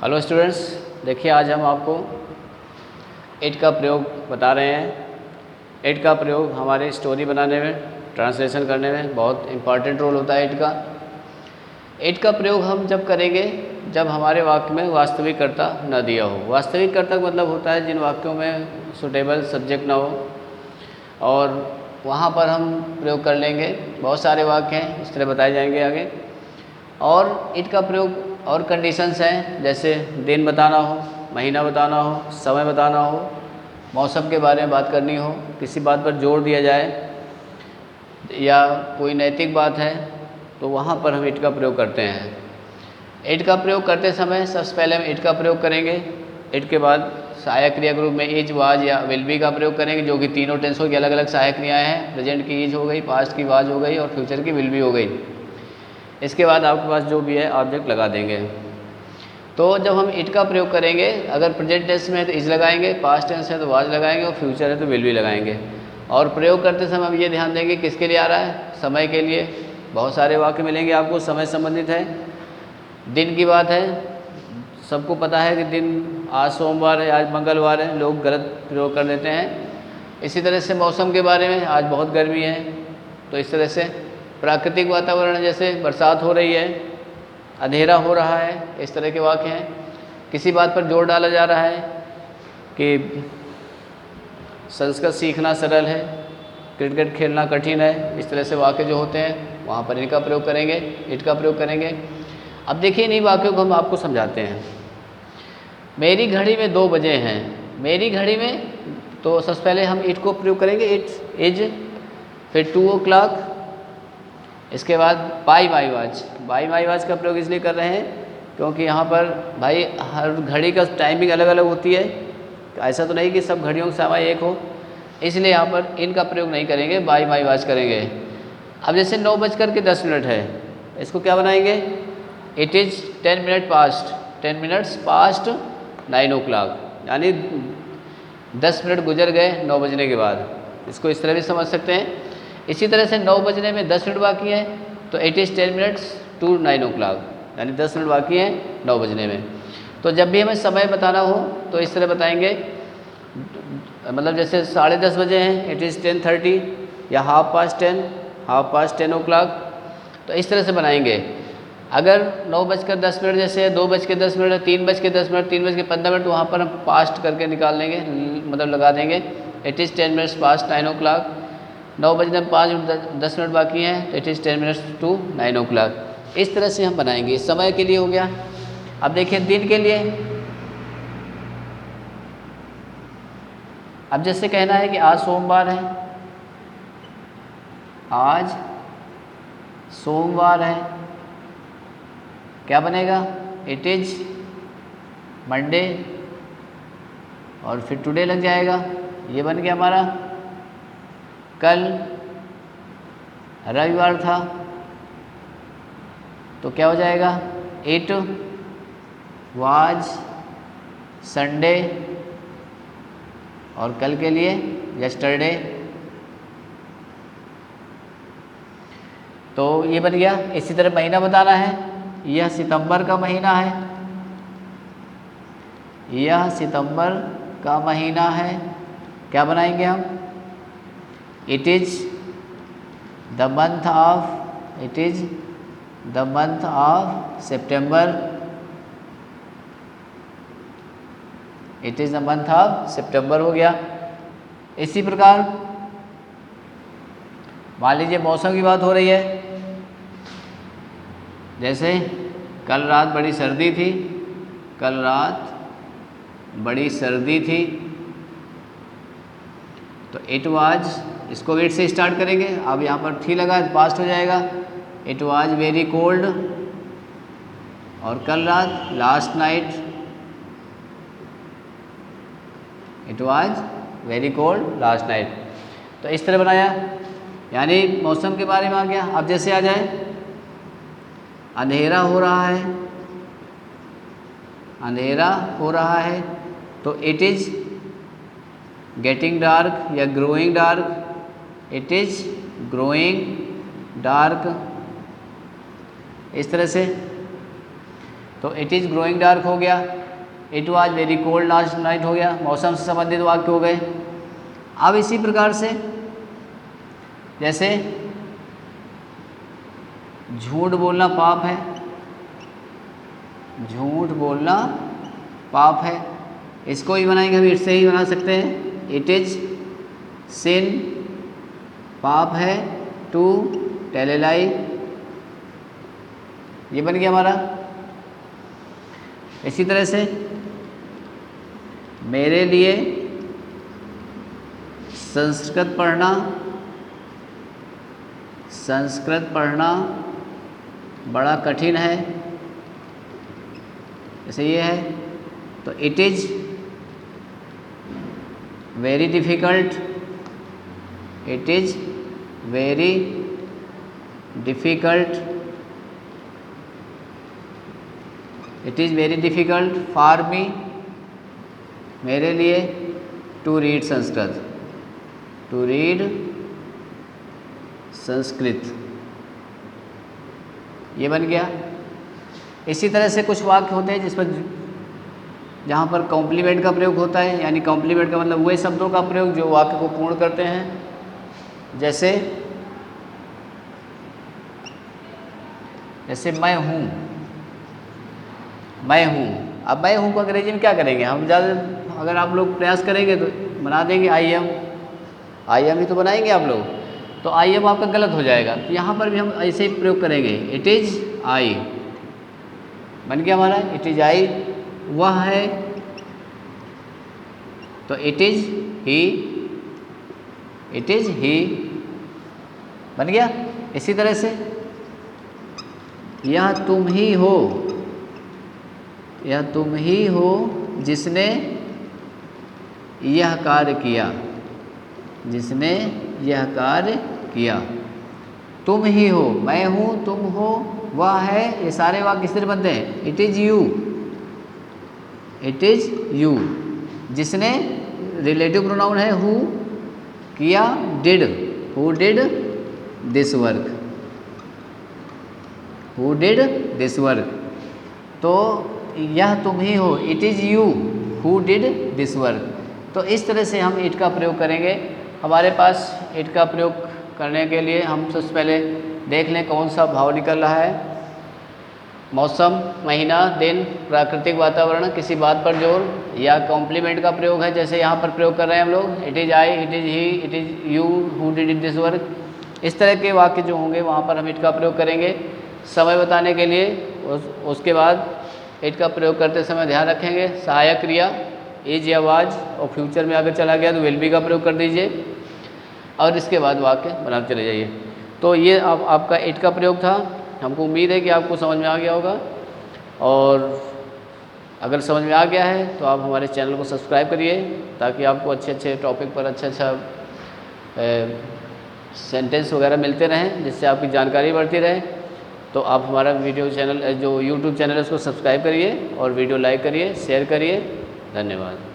Hello students, देखिए आज हम आपको इट का प्रयोग बता रहे हैं। इट का प्रयोग हमारे स्टोरी बनाने में, ट्रांसलेशन करने में बहुत इम्पॉर्टेंट रोल होता है। इट का प्रयोग हम जब करेंगे जब हमारे वाक्य में वास्तविककर्ता न दिया हो। वास्तविककर्ता का मतलब होता है जिन वाक्यों में सुटेबल सब्जेक्ट ना हो, और वहाँ पर हम प्रयोग कर लेंगे। बहुत सारे वाक्य हैं, इस तरह बताए जाएंगे आगे। और इट का प्रयोग और कंडीशंस हैं, जैसे दिन बताना हो, महीना बताना हो, समय बताना हो, मौसम के बारे में बात करनी हो, किसी बात पर जोर दिया जाए या कोई नैतिक बात है, तो वहाँ पर हम इट का प्रयोग करते हैं। इट का प्रयोग करते समय सबसे पहले हम इट का प्रयोग करेंगे। इट के बाद सहायक क्रिया के रूप में इज, वाज या विल बी का प्रयोग करेंगे, जो कि तीनों टेंसों की अलग अलग सहायक क्रियाएँ हैं। प्रेजेंट की इज हो गई, पास्ट की वाज हो गई और फ्यूचर की विल बी हो गई। इसके बाद आपके पास जो भी है ऑब्जेक्ट लगा देंगे। तो जब हम इट का प्रयोग करेंगे, अगर प्रेजेंट टेंस में है तो इज लगाएंगे, पास्ट टेंस है तो वाज लगाएंगे और फ्यूचर है तो विल बी लगाएंगे। और प्रयोग करते समय हम ये ध्यान देंगे किसके लिए आ रहा है, समय के लिए। बहुत सारे वाक्य मिलेंगे आपको समय संबंधित है। दिन की बात है, सबको पता है कि दिन आज सोमवार है, आज मंगलवार है, लोग गलत प्रयोग कर देते हैं। इसी तरह से मौसम के बारे में, आज बहुत गर्मी है, तो इस तरह से प्राकृतिक वातावरण, जैसे बरसात हो रही है, अंधेरा हो रहा है, इस तरह के वाक्य हैं। किसी बात पर जोर डाला जा रहा है कि संस्कृत सीखना सरल है, क्रिकेट खेलना कठिन है, इस तरह से वाक्य जो होते हैं वहाँ पर इनका प्रयोग करेंगे, इट का प्रयोग करेंगे। अब देखिए इन्हीं वाक्यों को हम आपको समझाते हैं। मेरी घड़ी में 2 बजे हैं। मेरी घड़ी में, तो सबसे पहले हम इट को प्रयोग करेंगे, इट इज, फिर 2 o'clock, इसके बाद by my watch. By my watch का प्रयोग इसलिए कर रहे हैं क्योंकि यहाँ पर भाई हर घड़ी का टाइमिंग अलग अलग होती है। ऐसा तो नहीं कि सब घड़ियों का समय एक हो, इसलिए यहाँ पर इनका प्रयोग नहीं करेंगे, बाई माई वाच करेंगे। अब जैसे 9:10 है, इसको क्या बनाएंगे, it is 10 minutes past, 10 minutes past 9 o'clock, यानी 10 मिनट गुजर गए 9 बजने के बाद। इसको इस तरह भी समझ सकते हैं। इसी तरह से 9 बजने में 10 मिनट बाकी हैं, तो it is 10 minutes to 9 o'clock, यानी 10 मिनट बाकी हैं 9 बजने में। तो जब भी हमें समय बताना हो तो इस तरह बताएंगे, मतलब जैसे 10:30 बजे हैं, इट इज़ 10:30, या 10:30 o'clock, तो इस तरह से बनाएंगे। अगर 9:10 जैसे 2:10, 3:10, 3:15, तो वहाँ पर हम पास्ट करके निकाल लेंगे, मतलब लगा देंगे, it is 10 minutes past 9 o'clock। 9 बजने में 10 मिनट बाकी हैं, तो it is 10 minutes to 9 o'clock। इस तरह से हम बनाएंगे। समय के लिए हो गया। अब देखिए दिन के लिए, अब जैसे कहना है कि आज सोमवार है, आज सोमवार है, क्या बनेगा, इट इज मंडे, और फिर टुडे लग जाएगा, ये बन गया हमारा। कल रविवार था, तो क्या हो जाएगा, इट वाज संडे, और कल के लिए यस्टरडे। तो ये बन गया। इसी तरह महीना बताना है, यह सितंबर का महीना है, यह सितंबर का महीना है, क्या बनाएंगे हम, it is the month of, it is the month of सितंबर, it is the month of सितंबर हो गया। इसी प्रकार मान लीजिए मौसम की बात हो रही है, जैसे कल रात बड़ी सर्दी थी, कल रात बड़ी सर्दी थी, तो इट वाज, इसको इट से स्टार्ट करेंगे। अब यहाँ पर थी लगा, पास्ट हो जाएगा, इट वाज वेरी कोल्ड, और कल रात last night, it was very cold last night. तो इस तरह बनाया, यानी मौसम के बारे में आ गया। अब जैसे आ जाए, अंधेरा हो रहा है, अंधेरा हो रहा है, तो इट इज़ गेटिंग डार्क या growing dark, it is growing dark, इस तरह से। तो इट इज़ ग्रोइंग डार्क हो गया, it was very cold last night हो गया, मौसम से संबंधित वाक्य हो गए। अब इसी प्रकार से जैसे झूठ बोलना पाप है, झूठ बोलना पाप है, इसको ही बनाएंगे हम, इससे ही बना सकते हैं, इट इज सिन, पाप है, टू टेल ए लाई, ये बन गया हमारा। इसी तरह से मेरे लिए संस्कृत पढ़ना बड़ा कठिन है, जैसे ये है, तो it is very difficult, it is very difficult, it is very difficult for me, मेरे लिए, to read Sanskrit, to read Sanskrit, ये बन गया। इसी तरह से कुछ वाक्य होते हैं जिस पर जहाँ पर कॉम्प्लीमेंट का प्रयोग होता है, यानी कॉम्प्लीमेंट का मतलब वही शब्दों का प्रयोग जो वाक्य को पूर्ण करते हैं, जैसे मैं हूँ, मैं हूँ। अब मैं हूँ को अंग्रेजी में क्या करेंगे हम, ज़्यादा अगर आप लोग प्रयास करेंगे तो बना देंगे आई एम ही तो बनाएंगे आप लोग, तो आई एम आपका गलत हो जाएगा। तो यहाँ पर भी हम ऐसे ही प्रयोग करेंगे, इट इज़ आई, बन गया हमारा, इट इज़ आई, वह है, तो इट इज़ ही, बन गया। इसी तरह से यह तुम ही हो जिसने यह कार्य किया, तुम ही हो, मैं हूँ, तुम हो, वह है, ये सारे वाक्य किस तरह बनते हैं, इट इज़ यू, जिसने रिलेटिव प्रोनाउन है हु, किया did, who did this work, तो यह तुम ही हो, it is you who did this work. तो इस तरह से हम इट का प्रयोग करेंगे। हमारे पास इट का प्रयोग करने के लिए हम सबसे पहले देख लें कौन सा भाव निकल रहा है। मौसम, महीना, दिन, प्राकृतिक वातावरण, किसी बात पर जोर, या कॉम्प्लीमेंट का प्रयोग है, जैसे यहाँ पर प्रयोग कर रहे हैं हम लोग, it is I, it is he, it is you who did this work. इस तरह के वाक्य जो होंगे वहाँ पर हम इट का प्रयोग करेंगे। समय बताने के लिए उसके बाद इट का प्रयोग करते समय ध्यान रखेंगे सहायक क्रिया इज या वाज, और फ्यूचर में अगर चला गया तो विल बी का प्रयोग कर दीजिए, और इसके बाद वाक्य बनाते चले जाइए। तो ये आपका इट का प्रयोग था। हमको उम्मीद है कि आपको समझ में आ गया होगा, और अगर समझ में आ गया है तो आप हमारे चैनल को सब्सक्राइब करिए, ताकि आपको अच्छे अच्छे टॉपिक पर अच्छा सेंटेंस वगैरह मिलते रहें, जिससे आपकी जानकारी बढ़ती रहे। तो आप हमारा वीडियो चैनल जो यूट्यूब चैनल है उसको सब्सक्राइब करिए, और वीडियो लाइक करिए, शेयर करिए। धन्यवाद।